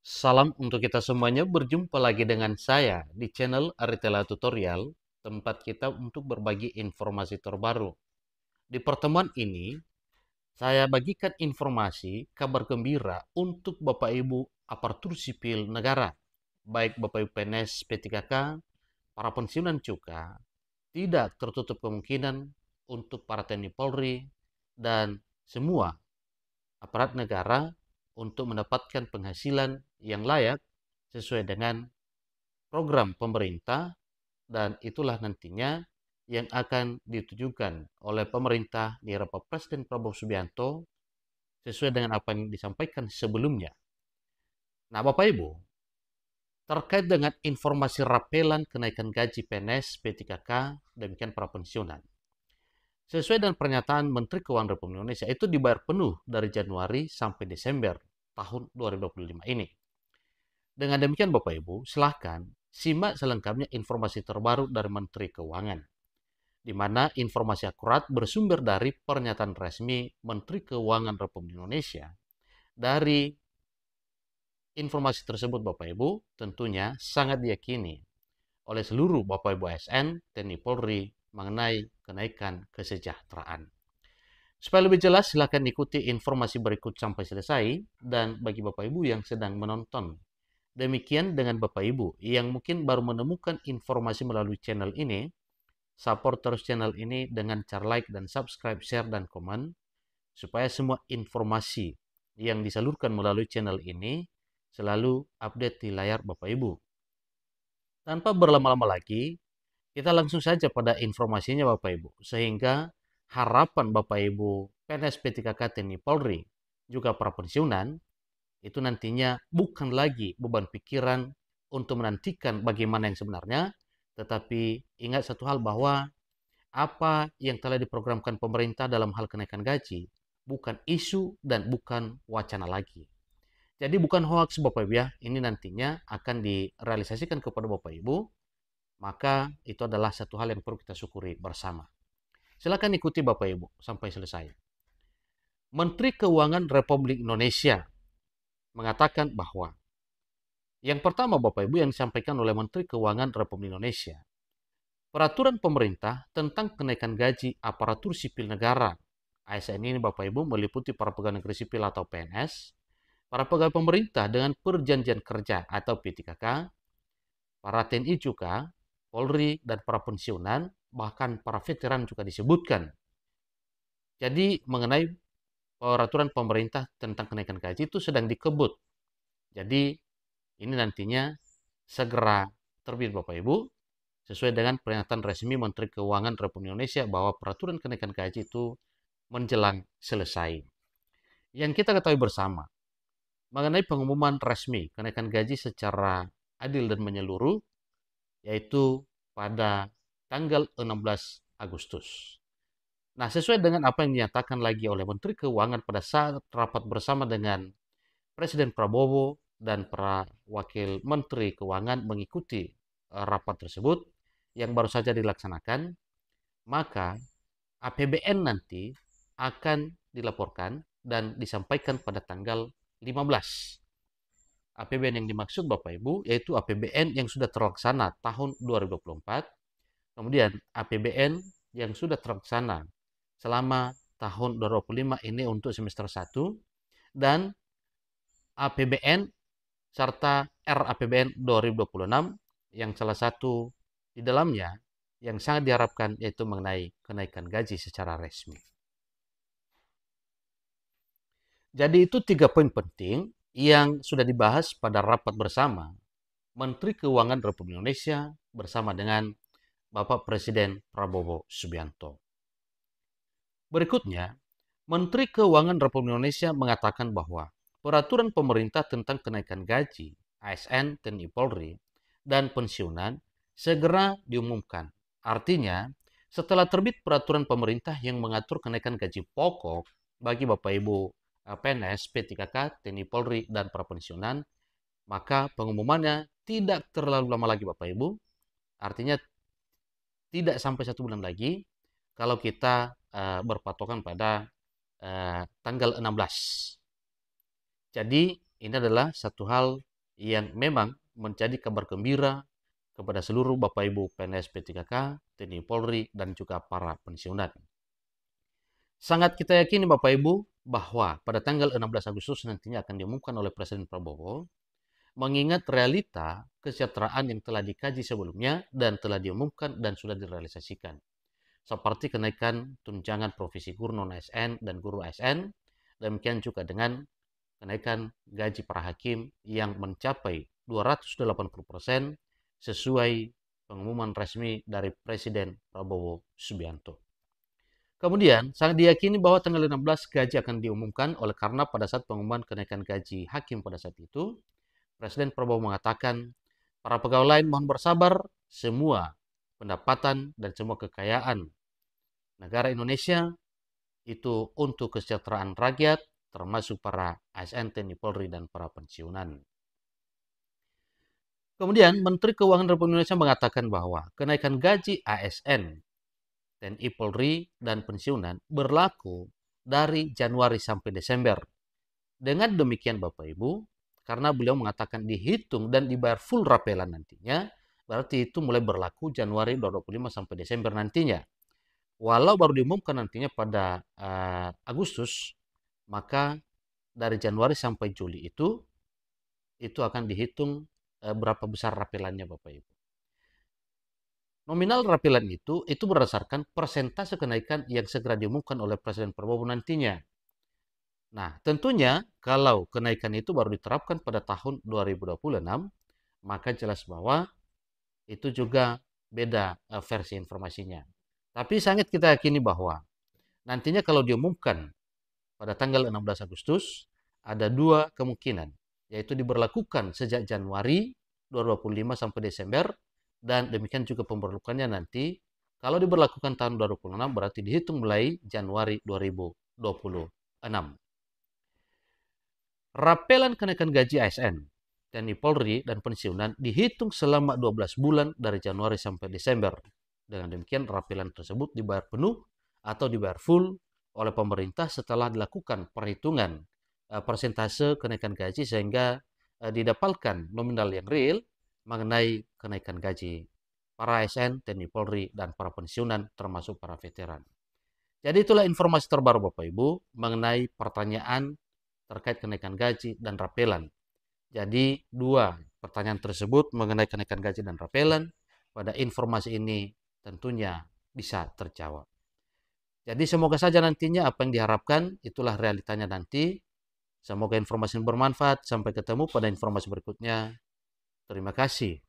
Salam untuk kita semuanya, berjumpa lagi dengan saya di channel Aritela Tutorial, tempat kita untuk berbagi informasi terbaru. Di pertemuan ini, saya bagikan informasi kabar gembira untuk Bapak Ibu aparatur sipil negara, baik Bapak Ibu PNS P3K, para pensiunan juga, tidak tertutup kemungkinan untuk para TNI Polri dan semua aparat negara untuk mendapatkan penghasilan yang layak sesuai dengan program pemerintah, dan itulah nantinya yang akan ditujukan oleh pemerintah di era Pak Presiden Prabowo Subianto sesuai dengan apa yang disampaikan sebelumnya. Nah, Bapak Ibu, terkait dengan informasi rapelan kenaikan gaji PNS P3K, demikian para pensiunan. Sesuai dengan pernyataan Menteri Keuangan Republik Indonesia, itu dibayar penuh dari Januari sampai Desember tahun 2025 ini. Dengan demikian Bapak Ibu, silahkan simak selengkapnya informasi terbaru dari Menteri Keuangan, di mana informasi akurat bersumber dari pernyataan resmi Menteri Keuangan Republik Indonesia. Dari informasi tersebut Bapak Ibu, tentunya sangat diyakini oleh seluruh Bapak Ibu ASN, TNI Polri mengenai kenaikan kesejahteraan. Supaya lebih jelas, silakan ikuti informasi berikut sampai selesai. Dan bagi Bapak Ibu yang sedang menonton, demikian dengan Bapak Ibu yang mungkin baru menemukan informasi melalui channel ini, support terus channel ini dengan cara like dan subscribe, share, dan komen, supaya semua informasi yang disalurkan melalui channel ini selalu update di layar Bapak Ibu. Tanpa berlama-lama lagi, kita langsung saja pada informasinya Bapak Ibu, sehingga harapan Bapak Ibu PNS P3K TNI Polri, juga para pensiunan, itu nantinya bukan lagi beban pikiran untuk menantikan bagaimana yang sebenarnya, tetapi ingat satu hal bahwa apa yang telah diprogramkan pemerintah dalam hal kenaikan gaji bukan isu dan bukan wacana lagi. Jadi bukan hoax Bapak Ibu ya, ini nantinya akan direalisasikan kepada Bapak Ibu, maka itu adalah satu hal yang perlu kita syukuri bersama. Silakan ikuti Bapak Ibu sampai selesai. Menteri Keuangan Republik Indonesia mengatakan bahwa yang pertama Bapak Ibu yang disampaikan oleh Menteri Keuangan Republik Indonesia, peraturan pemerintah tentang kenaikan gaji aparatur sipil negara. ASN ini Bapak Ibu meliputi para pegawai negeri sipil atau PNS, para pegawai pemerintah dengan perjanjian kerja atau P3K, para TNI juga, Polri, dan para pensiunan, bahkan para veteran juga disebutkan. Jadi mengenai peraturan pemerintah tentang kenaikan gaji itu sedang dikebut. Jadi ini nantinya segera terbit Bapak Ibu, sesuai dengan pernyataan resmi Menteri Keuangan Republik Indonesia bahwa peraturan kenaikan gaji itu menjelang selesai. Yang kita ketahui bersama, mengenai pengumuman resmi kenaikan gaji secara adil dan menyeluruh, yaitu pada tanggal 16 Agustus. Nah, sesuai dengan apa yang dinyatakan lagi oleh Menteri Keuangan pada saat rapat bersama dengan Presiden Prabowo dan para wakil Menteri Keuangan mengikuti rapat tersebut yang baru saja dilaksanakan, maka APBN nanti akan dilaporkan dan disampaikan pada tanggal 15. APBN yang dimaksud Bapak Ibu yaitu APBN yang sudah terlaksana tahun 2024, kemudian APBN yang sudah terlaksana selama tahun 2025 ini untuk semester 1, dan APBN serta RAPBN 2026 yang salah satu di dalamnya yang sangat diharapkan yaitu mengenai kenaikan gaji secara resmi. Jadi itu 3 poin penting yang sudah dibahas pada rapat bersama Menteri Keuangan Republik Indonesia bersama dengan Bapak Presiden Prabowo Subianto. Berikutnya, Menteri Keuangan Republik Indonesia mengatakan bahwa peraturan pemerintah tentang kenaikan gaji ASN, TNI Polri, dan pensiunan segera diumumkan. Artinya, setelah terbit peraturan pemerintah yang mengatur kenaikan gaji pokok bagi Bapak Ibu PNS, P3K, TNI Polri, dan para pensiunan, maka pengumumannya tidak terlalu lama lagi Bapak Ibu. Artinya tidak sampai 1 bulan lagi kalau kita berpatokan pada tanggal 16. Jadi ini adalah satu hal yang memang menjadi kabar gembira kepada seluruh Bapak Ibu PNS P3K, TNI Polri, dan juga para pensiunan. Sangat kita yakini Bapak Ibu bahwa pada tanggal 16 Agustus nantinya akan diumumkan oleh Presiden Prabowo, mengingat realita kesejahteraan yang telah dikaji sebelumnya dan telah diumumkan dan sudah direalisasikan. Seperti kenaikan tunjangan profesi guru non-ASN dan guru ASN, demikian juga dengan kenaikan gaji para hakim yang mencapai 280% sesuai pengumuman resmi dari Presiden Prabowo Subianto. Kemudian, sangat diyakini bahwa tanggal 16 gaji akan diumumkan oleh karena pada saat pengumuman kenaikan gaji hakim pada saat itu, Presiden Prabowo mengatakan, para pegawai lain mohon bersabar, semua pendapatan dan semua kekayaan negara Indonesia itu untuk kesejahteraan rakyat, termasuk para ASN, TNI Polri, dan para pensiunan. Kemudian, Menteri Keuangan Republik Indonesia mengatakan bahwa kenaikan gaji ASN, TNI Polri, dan pensiunan berlaku dari Januari sampai Desember. Dengan demikian Bapak Ibu, karena beliau mengatakan dihitung dan dibayar full rapelan nantinya, berarti itu mulai berlaku Januari 2025 sampai Desember nantinya. Walau baru diumumkan nantinya pada Agustus, maka dari Januari sampai Juli itu akan dihitung berapa besar rapelannya Bapak Ibu. Nominal rapelan itu berdasarkan persentase kenaikan yang segera diumumkan oleh Presiden Prabowo nantinya. Nah, tentunya kalau kenaikan itu baru diterapkan pada tahun 2026, maka jelas bahwa itu juga beda versi informasinya. Tapi sangat kita yakini bahwa nantinya kalau diumumkan pada tanggal 16 Agustus, ada dua kemungkinan, yaitu diberlakukan sejak Januari 2025 sampai Desember, dan demikian juga pemberlakuannya nanti, kalau diberlakukan tahun 2026 berarti dihitung mulai Januari 2026. Rapelan kenaikan gaji ASN, TNI Polri, dan pensiunan dihitung selama 12 bulan dari Januari sampai Desember. Dengan demikian rapelan tersebut dibayar penuh atau dibayar full oleh pemerintah setelah dilakukan perhitungan persentase kenaikan gaji sehingga didapatkan nominal yang real mengenai kenaikan gaji para ASN, TNI Polri, dan para pensiunan termasuk para veteran. Jadi itulah informasi terbaru Bapak Ibu mengenai pertanyaan terkait kenaikan gaji dan rapelan. Jadi dua pertanyaan tersebut mengenai kenaikan gaji dan rapelan pada informasi ini tentunya bisa terjawab. Jadi semoga saja nantinya apa yang diharapkan itulah realitanya nanti. Semoga informasi ini bermanfaat. Sampai ketemu pada informasi berikutnya. Terima kasih.